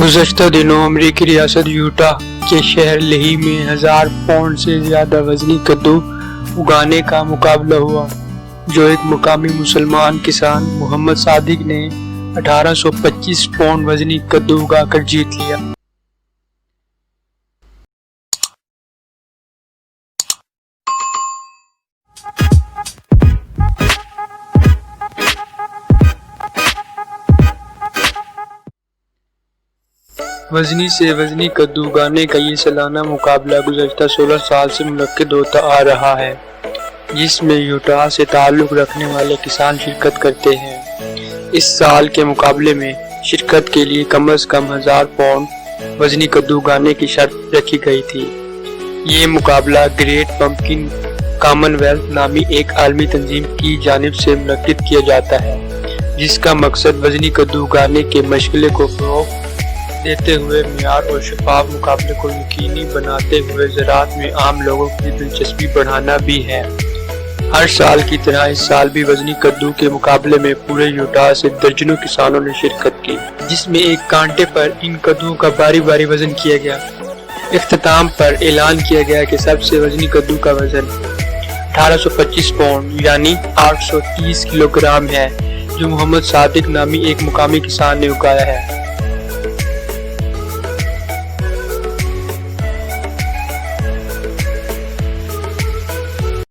گزشتہ دنوں امریکی ریاست یوٹا کے شہر لیہی میں 1000 پاؤنڈ سے زیادہ وزنی کدو اگانے کا مقابلہ ہوا، جو ایک مقامی مسلمان کسان محمد صادق نے 1825 پاؤنڈ وزنی کدو اگا کر جیت لیا۔ وزنی سے وزنی کدو اگانے کا یہ سالانہ مقابلہ گزشتہ 16 سال سے منعقد ہوتا آ رہا ہے، جس میں یوٹا سے تعلق رکھنے والے کسان شرکت کرتے ہیں۔ اس سال کے مقابلے میں شرکت کے لیے کم از کم 1000 پاؤنڈ وزنی کدو اگانے کی شرط رکھی گئی تھی۔ یہ مقابلہ گریٹ پمپکن کامن ویلتھ نامی ایک عالمی تنظیم کی جانب سے منعقد کیا جاتا ہے، جس کا مقصد وزنی کدو اگانے کے مشغلے کو فروغ دیتے ہوئے معیار اور شفاف مقابلے کو یقینی بناتے ہوئے زراعت میں عام لوگوں کی دلچسپی بڑھانا بھی ہے۔ ہر سال کی طرح اس سال بھی وزنی کدو کے مقابلے میں پورے یوٹا سے درجنوں کسانوں نے شرکت کی، جس میں ایک کانٹے پر ان کدو کا باری باری وزن کیا گیا۔ اختتام پر اعلان کیا گیا کہ سب سے وزنی کدو کا وزن 1825 پاؤنڈ یعنی 830 کلو گرام ہے، جو محمد صادق نامی ایک مقامی کسان نے اگایا ہے۔